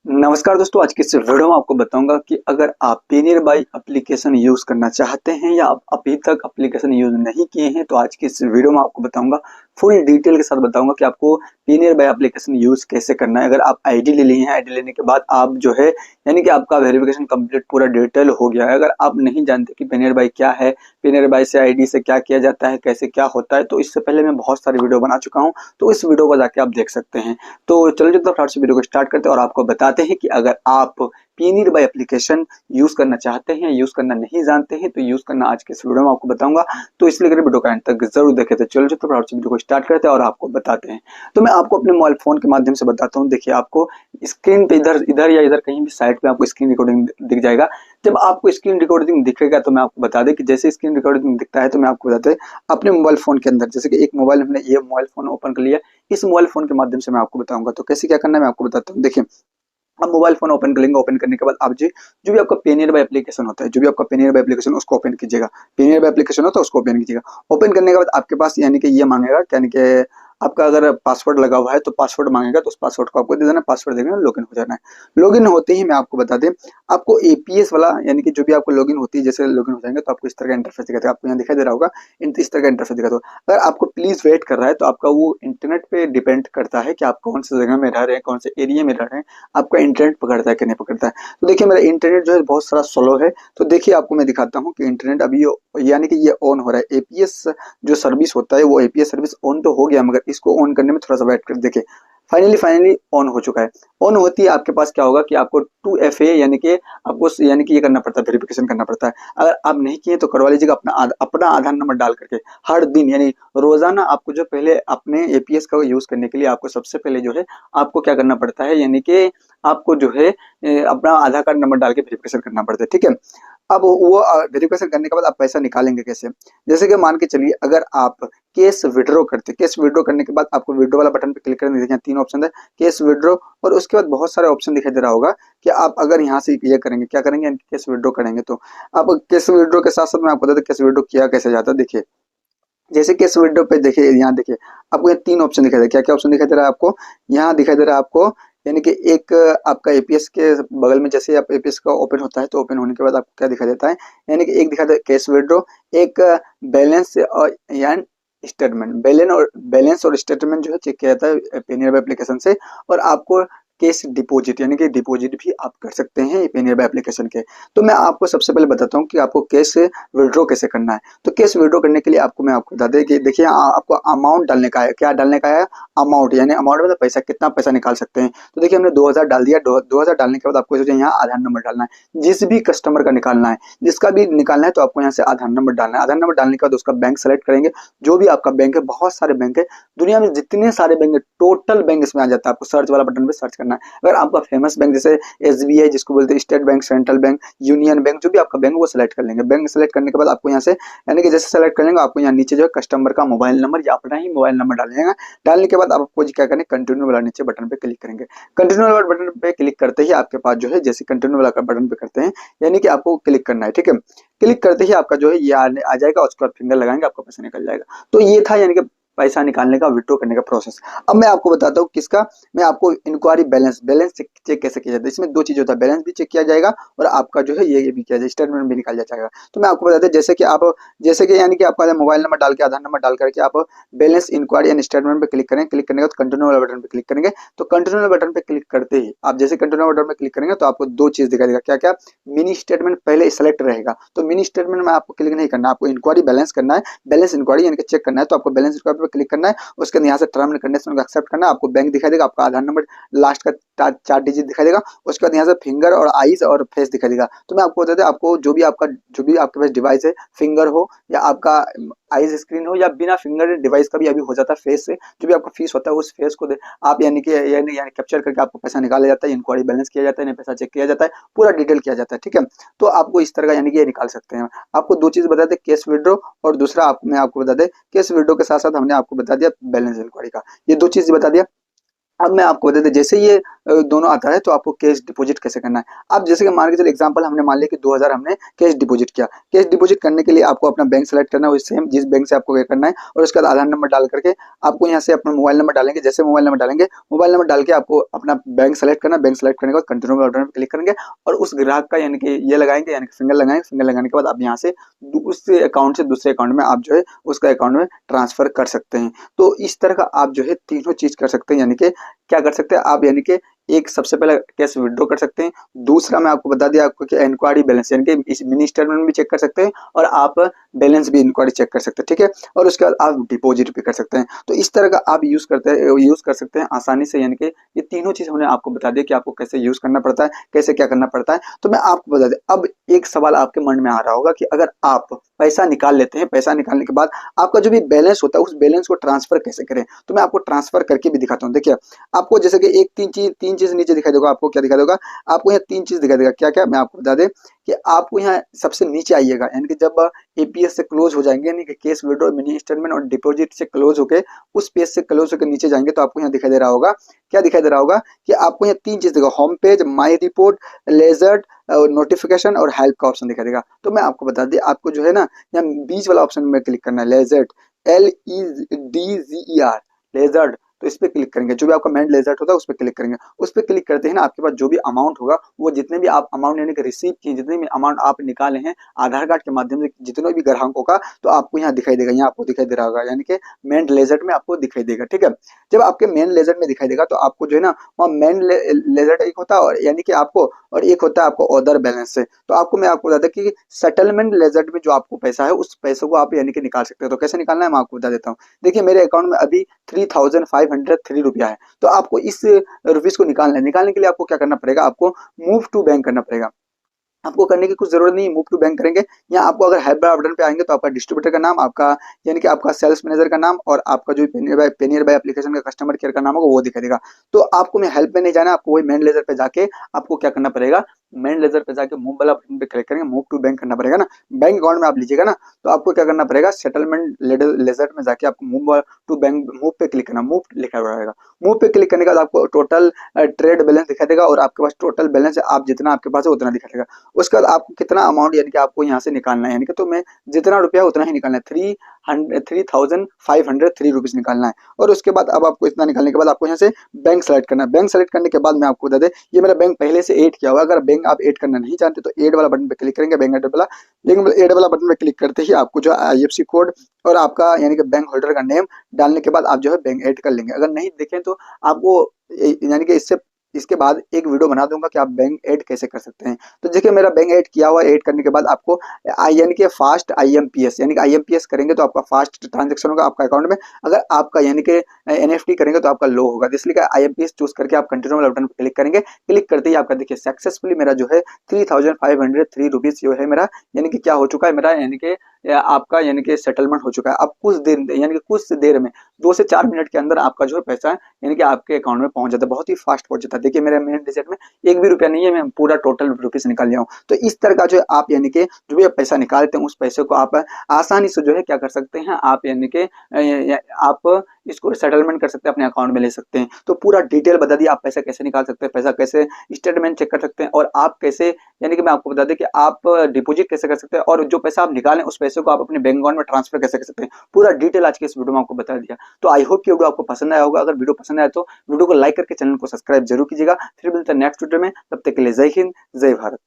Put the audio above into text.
नमस्कार दोस्तों, आज की इस वीडियो में आपको बताऊंगा कि अगर आप पेनियर बाई एप्लीकेशन यूज करना चाहते हैं या आप अभी तक एप्लीकेशन यूज नहीं किए हैं तो आज की इस वीडियो में आपको बताऊंगा, फुल डिटेल के साथ बताऊंगा कि आपको पेनियर बाई एप्लीकेशन यूज कैसे करना है। अगर आप आईडी ले लिए हैं, आईडी लेने के बाद आप जो है यानी कि आपका वेरिफिकेशन कंप्लीट पूरा डिटेल हो गया है। अगर आप नहीं जानते कि पेनियर बाई क्या है, पेनियर बाई से आईडी से क्या किया जाता है, कैसे क्या होता है, तो इससे पहले मैं बहुत सारी वीडियो बना चुका हूँ, तो इस वीडियो को जाके आप देख सकते हैं। तो चलो जो फटाफट से वीडियो को स्टार्ट करते हैं और आपको बताते हैं कि अगर आप पेनियर बाई एप्लीकेशन यूज करना चाहते हैं, यूज करना नहीं जानते हैं, तो यूज करना आज के इस वीडियो में आपको बताऊंगा। तो इसलिए अगर वीडियो का अंत तक जरूर देखें। तो चलो जो फटाफट से वीडियो को स्टार्ट करते हैं और आपको बताते हैं। तो मैं आपको अपने मोबाइल फोन के माध्यम से बताता हूँ। देखिए, आपको स्क्रीन पे इधर इधर या इधर कहीं भी साइड पे आपको स्क्रीन रिकॉर्डिंग दिख जाएगा। जब आपको स्क्रीन रिकॉर्डिंग दिखेगा तो मैं आपको बता दें कि जैसे स्क्रीन रिकॉर्डिंग दिखता है तो मैं आपको बताते हैं अपने मोबाइल फोन के अंदर, जैसे कि एक मोबाइल हमने ये मोबाइल फोन ओपन कर लिया, इस मोबाइल फोन के माध्यम से मैं आपको बताऊंगा। तो कैसे क्या करना है मैं आपको बताता हूँ। देखिए, आप मोबाइल फोन ओपन कर लेंगे। ओपन करने के बाद आप जो भी आपका पेनियर बाई एप्लीकेशन होता है, जो भी आपका पेनियर बाई एप्लीकेशन उसको ओपन कीजिएगा। पेनियर बाई एप्लीकेशन होता है उसको ओपन कीजिएगा। ओपन करने के बाद आपके पास यानी कि ये मांगेगा, यानी कि आपका अगर पासवर्ड लगा हुआ है तो पासवर्ड मांगेगा, तो उस पासवर्ड को आपको दे देना। पासवर्ड देना, लॉगिन हो जाना है। लॉगिन होते ही मैं आपको बता दें, आपको एपीएस वाला यानी कि जो भी आपको लॉगिन होती है, जैसे लॉगिन हो जाएंगे तो आपको इस तरह का इंटरफेस दिखाता है। आपको यहाँ दिखाई दे रहा होगा, इस तरह का इंटरफेस दिखाता है। अगर आपको प्लीज वेट कर रहा है तो आपका वो इंटरनेट पे डिपेंड करता है कि आप कौन सी जगह में रह रहे हैं, कौन से एरिया में रह रहे हैं, आपका इंटरनेट पकड़ता है कि नहीं पकड़ता है। तो देखिए, मेरा इंटरनेट जो है बहुत सारा स्लो है। तो देखिए, आपको मैं दिखाता हूँ कि इंटरनेट अभी यानी कि ये ऑन हो रहा है। एपीएस जो सर्विस होता है वो एपीएस सर्विस ऑन तो हो गया, मगर इसको ऑन करने में थोड़ा सा वेट कर। देखिए, फाइनली ऑन हो चुका है। ऑन होती है आपके पास क्या होगा कि आपको 2FA यानी कि आपको यानी कि ये करना पड़ता है, वेरिफिकेशन करना पड़ता है। अगर आप नहीं किए तो करवा लीजिएगा अपना आधार नंबर डाल करके। हर दिन यानी रोजाना आपको जो पहले अपने एपीएस का यूज करने के लिए आपको सबसे पहले जो है आपको क्या करना पड़ता है, यानी कि आपको जो है अपना आधार कार्ड नंबर डाल के वेरिफिकेशन करना पड़ता है। ठीक है, अब वो वेरिफिकेशन करने के बाद आप पैसा निकालेंगे कैसे। जैसे कि मान के चलिए, अगर आप कैश विड्रॉ करते, कैश विड्रॉ करने के बाद आपको विड्रॉ वाला बटन पे क्लिक करने, देखिए तीन ऑप्शन है, कैश विड्रॉ, और उसके बाद बहुत सारे ऑप्शन दिखाई दे रहा होगा कि आप अगर यहाँ से ये करेंगे, क्या करेंगे, कैश विड्रॉ करेंगे। तो आप कैश विड्रॉ के साथ साथ मैं आपको बता दें कैश विड्रॉ किया कैसे जाता है। देखिए, जैसे कि इस विंडो पे देखिए, यहाँ देखिए आपको ये तीन ऑप्शन दिखाई दे। क्या क्या ऑप्शन दिखाई दे रहा है आपको, यहाँ दिखाई दे रहा है आपको, यानी कि एक आपका एपीएस के बगल में जैसे आप एपीएस का ओपन होता है तो ओपन होने के बाद आपको क्या दिखाई देता है, यानी कि एक दिखाता है कैश विड्रॉ, एक बैलेंस और यानी स्टेटमेंट। बैलेंस और स्टेटमेंट जो है चेक किया जाता है पेनियर एप्लीकेशन से। और आपको कैश डिपॉजिट यानी कि डिपॉजिट भी आप कर सकते हैं पेनियर एप्लीकेशन के। तो मैं आपको सबसे पहले बताता हूँ कि आपको कैश विड्रॉ कैसे करना है। तो कैश विड्रॉ करने के लिए आपको मैं आपको बता दें कि देखिए, आपको अमाउंट डालने का है। क्या डालने का है, अमाउंट, यानी अमाउंट मतलब पैसा, कितना पैसा निकाल सकते हैं। तो देखिए, हमने 2000 डाल दिया। 2000 डालने के बाद आपको जो यहाँ आधार नंबर डालना है, जिस भी कस्टमर का निकालना है, जिसका भी निकालना है तो आपको यहाँ से आधार नंबर डालना है। आधार नंबर डालने के बाद उसका बैंक सेलेक्ट करेंगे, जो भी आपका बैंक है। बहुत सारे बैंक है दुनिया में, जितने सारे बैंक है टोटल बैंक इसमें आ जाता है। आपको सर्च वाला बटन पे सर्च करना है। अगर आपका फेमस बैंक जैसे एसबीआई जिसको बोलते हैं, state bank, central bank, union bank, जो भी आपका बैंक है वो सेलेक्ट कर लेंगे। बैंक सेलेक्ट करने के बाद आपको यहाँ से यानी कि जैसे सेलेक्ट कर लेंगे, आपको यहाँ नीचे जो है कस्टमर का मोबाइल नंबर या अपना ही मोबाइल नंबर डालिएगा। डालने के बाद आपको क्या करेंगे, कंटिन्यू वाला नीचे बटन पे क्लिक करेंगे। कंटिन्यू वाला बटन पे क्लिक करते ही आपके पास जो है, जैसे कंटिन्यू वाला बटन पे करते हैं यानी कि आपको क्लिक करना है। ठीक है, क्लिक करते ही आपका जो है ये आ जाएगा। उसके बाद फिंगर लगाएंगे, आपका पैसा निकल जाएगा। तो ये था यानी कि पैसा निकालने का, विड्रॉ करने का प्रोसेस। अब मैं आपको बताता हूँ किसका, मैं आपको इंक्वायरी बैलेंस चेक कैसे किया जाता है। इसमें दो चीज होता है, बैलेंस भी चेक किया जाएगा और आपका जो है ये भी किया जाएगा, स्टेटमेंट भी निकाल जाएगा। तो मैं आपको बताता हूँ, जैसे कि यानी कि आपका मोबाइल नंबर डाल के, आधार नंबर डाल करके आप बैलेंस, इंक्वायरी एंड स्टेटमेंट पे क्लिक करें। क्लिक करने के बाद कंटिन्यू वाला बटन पे क्लिक करेंगे। तो कंटिन्यू वाला बटन पे क्लिक करते ही आप जैसे कंटिन्यू वाला बटन पे क्लिक करेंगे तो आपको दो चीज दिखाई देगा। क्या क्या, मिनी स्टेटमेंट पहले सेलेक्ट रहेगा, तो मिनी स्टेटमेंट में आपको क्लिक नहीं करना, आपको इंक्वायरी बैलेंस करना है। बैलेंस इंक्वायरी यानी कि चेक करना है, तो आपको बैलेंस इंक्वायरी पे क्लिक करना है। उसके बाद यहाँ से टर्म एंड कंडीशन को एक्सेप्ट करना है। आपको बैंक दिखाई देगा, आपका आधार नंबर लास्ट का 4 डिजिट दिखाई देगा। उसके बाद यहाँ से फिंगर और आईज और फेस दिखाई देगा। तो मैं आपको बता दें, आपको जो भी आपके पास डिवाइस है, फिंगर हो या आपका आईज स्क्रीन हो या बिना फिंगर डिवाइस का भी अभी हो जाता है, फेस से जो भी आपका फीस होता है उस फेस को आप यानी कि यानी कैप्चर करके आपको पैसा निकाला जाता है, इंक्वायरी बैलेंस किया जाता है, पैसा चेक किया जाता है, पूरा डिटेल किया जाता है। ठीक है, तो आपको इस तरह का यानी कि ये निकाल सकते हैं। आपको दो चीज बता दें, कैश विड्रॉ और दूसरा मैं आपको बता दें, कैश विड्रॉ के साथ साथ हमने आपको बता दिया बैलेंस इंक्वायरी का, ये दो चीज बता दिया। अब मैं आपको बता दें, जैसे ये दोनों आता है, तो आपको कैश डिपॉजिट कैसे करना है। अब जैसे कि मान के चलिए एग्जांपल हमने मान लिया कि 2000 हमने कैश डिपॉजिट किया। कैश डिपॉजिट करने के लिए आपको अपना बैंक सेलेक्ट करना है, वही सेम जिस बैंक से आपको क्या करना है, और उसके बाद आधार नंबर डाल करके आपको यहाँ से अपना मोबाइल नंबर डालेंगे। जैसे मोबाइल नंबर डालेंगे, मोबाइल नंबर डाल के आपको अपना बैंक सेलेक्ट करना। बैंक सेलेक्ट करने के बाद कंटिन्यू ऑर्डर में क्लिक करेंगे और उस ग्राहक का यानी कि ये लगाएंगे, यानी कि फिंगर लगाएंगे। फिंगर लगाने के बाद आप यहाँ से उस अकाउंट से दूसरे अकाउंट में आप जो है उसका अकाउंट में ट्रांसफर कर सकते हैं। तो इस तरह का आप जो है तीनों चीज कर सकते हैं। यानी कि क्या कर सकते हैं आप, यानी कि एक सबसे पहले कैश विड्रॉ कर सकते हैं। दूसरा मैं आपको बता दिया आपको कि इंक्वायरी बैलेंस, यानी कि इस मिनी स्टेटमेंट भी चेक कर सकते हैं और आप बैलेंस भी इंक्वायरी चेक कर सकते हैं, ठीक है। और उसके बाद आप डिपॉजिट भी कर सकते हैं। तो इस तरह का आप यूज कर सकते हैं आसानी से। यानी कि ये तीनों चीज हमने आपको बता दिया कि आपको कैसे यूज करना पड़ता है, कैसे क्या करना पड़ता है। तो मैं आपको बता दें, अब एक सवाल आपके मन में आ रहा होगा कि अगर आप पैसा निकाल लेते हैं, पैसा निकालने के बाद आपका जो भी बैलेंस होता है उस बैलेंस को ट्रांसफर कैसे करें। तो मैं आपको ट्रांसफर करके भी दिखाता हूँ। देखिए आपको जैसे कि एक तीन चीज नीचे दिखाई देगा। आपको क्या दिखाई देगा, आपको यहाँ तीन चीज दिखाई देगा। क्या क्या मैं आपको बता दें कि आपको यहाँ सबसे नीचे आइएगा, यानी कि जब एपीएस से क्लोज हो जाएंगे, यानी कि कैश विड्रॉ, मिनी स्टेटमेंट और डिपॉजिट से क्लोज होके उस पेज से क्लोज होकर नीचे जाएंगे, तो आपको यहाँ दिखाई दे रहा होगा, क्या दिखाई दे रहा होगा कि आपको यहाँ तीन चीज देगा, home page, my report, ledger, notification और हेल्प का ऑप्शन दिखाई देगा। तो मैं आपको बता दें, आपको जो है ना यहाँ बीच वाला ऑप्शन में क्लिक करना है, लेजर्ट, LEDZER, लेजर्ट। तो इस पे क्लिक करेंगे, जो भी आपका मेन लेजर्ट होता है उस पे क्लिक करेंगे। उस पे क्लिक करते हैं ना, आपके पास जो भी अमाउंट होगा, वो जितने भी आप अमाउंट यानी कि रिसीव किए, जितने भी अमाउंट आप निकाले हैं आधार कार्ड के माध्यम से, जितने भी ग्राहकों का, तो आपको यहाँ दिखाई देगा। यहाँ आपको दिखाई दे रहा होगा, यानी कि मेन लेजर्ट में आपको दिखाई देगा, ठीक है। जब आपके मेन लेजर्ट में दिखाई देगा, तो आपको जो है ना वहाँ मेन लेजर्ट एक होता है, और यानी कि आपको, और एक होता है आपको अदर बैलेंस से। तो आपको मैं आपको बता दें कि सेटलमेंट लेजर्ट में जो आपको पैसा है, उस पैसे को आप यानी कि निकाल सकते हो। तो कैसे निकालना है मैं आपको बता देता हूँ। देखिए मेरे अकाउंट में अभी 3503 रुपया है। तो आपको इस रुपीज को निकालना है। निकालने के लिए आपको क्या करना पड़ेगा, आपको मूव टू बैंक करना पड़ेगा। आपको करने की कुछ जरूरत नहीं है, मूव टू बैंक करेंगे। या आपको अगर हेल्प बटन पे आएंगे, तो आपका डिस्ट्रीब्यूटर का नाम, आपका यानी कि आपका सेल्स मैनेजर का नाम, और आपका जो पेनियर बाय एप्लीकेशन का कस्टमर केयर का नाम होगा वो दिखाई देगा। तो आपको मैं हेल्प में नहीं जाना, आपको वही मेन लेजर पे जाके आपको क्या करना पड़ेगा, मेन लेजर पे जाके मूव वाला बटन पे क्लिक करेंगे, मूव टू बैंक करना पड़ेगा ना। बैंक अकाउंट में आप लीजिएगा ना, तो आपको क्या करना पड़ेगा, सेटलमेंट लेजर में जाके आपको मूव टू बैंक, मूव पे क्लिक करना, मूव लिखा रहेगा। मूव पे क्लिक करने के बाद आपको टोटल ट्रेड बैलेंस दिखाई देगा, और आपके पास टोटल बैलेंस है, आप जितना आपके पास है उतना दिखा देगा। उसके बाद आपको कितना अमाउंट यानी कि आपको यहाँ से निकालना है, यानी कि तो मैं जितना रुपया उतना ही निकालना है, 3503 निकालना है। और उसके बाद अब आपको इतना निकालने के बाद आपको यहाँ से बैंक सेलेक्ट करना है। बैंक सेलेक्ट करने के बाद मैं आपको बता दें, ये मेरा बैंक पहले से ऐड किया हुआ है। अगर बैंक आप ऐड करना नहीं चाहते तो ऐड वाला बटन पे क्लिक करेंगे, बैंक ऐड वाला बटन पे क्लिक करते ही आपको जो IFSC कोड और आपका यानी कि बैंक होल्डर का नेम डालने के बाद आप जो है बैंक ऐड कर लेंगे। अगर नहीं देखें तो आपको यानी कि इसके बाद एक वीडियो बना दूंगा कि आप बैंक ऐड कैसे कर सकते हैं। तो देखिए मेरा बैंक ऐड किया हुआ, ऐड करने के बाद आपको यानी कि फास्ट IMPS, यानी कि IMPS करेंगे तो आपका फास्ट ट्रांजेक्शन होगा आपका अकाउंट में। अगर आपका यानी कि NFT करेंगे तो आपका लो होगा। तो इसलिए IMPS चूज करके आप कंटिन्यू वाला बटन पर क्लिक करेंगे। क्लिक करते ही आपका देखिए सक्सेसफुली मेरा जो है 3503 जो है मेरा, यानी कि क्या हो चुका है मेरा, यानी कि आपका यानी कि सेटलमेंट हो चुका है। अब कुछ देर यानी कि कुछ देर में 2 से 4 मिनट के अंदर आपका जो है पैसा यानी कि आपके अकाउंट में पहुंच जाता है, बहुत ही फास्ट पहुंच जाता है। देखिए मेरे मेन डिजिट में एक भी रुपया नहीं है, मैं पूरा टोटल रुपीस निकाल लिया हूँ। तो इस तरह का जो है आप यानी कि जो भी आप पैसा निकालते हैं उस पैसे को आप आसानी से जो है क्या कर सकते हैं, आप यानी कि आप इसको सेटलमेंट कर सकते हैं, अपने अकाउंट में ले सकते हैं। तो पूरा डिटेल बता दिया, आप पैसा कैसे निकाल सकते हैं, पैसा कैसे स्टेटमेंट चेक कर सकते हैं, और आप कैसे यानी कि मैं आपको बता दें कि आप डिपॉजिट कैसे कर सकते हैं, और जो पैसा आप निकालें उस पैसे को आप अपने बैंक अकाउंट में ट्रांसफर कैसे कर सकते हैं। पूरा डिटेल आज के इस वीडियो में आपको बता दिया। तो आई होप कि वीडियो आपको पसंद आया होगा। अगर वीडियो पसंद आया तो वीडियो को लाइक करके चैनल को सब्सक्राइब जरूर कीजिएगा। फिर मिलते हैं नेक्स्ट वीडियो में, तब तक के लिए जय हिंद, जय भारत।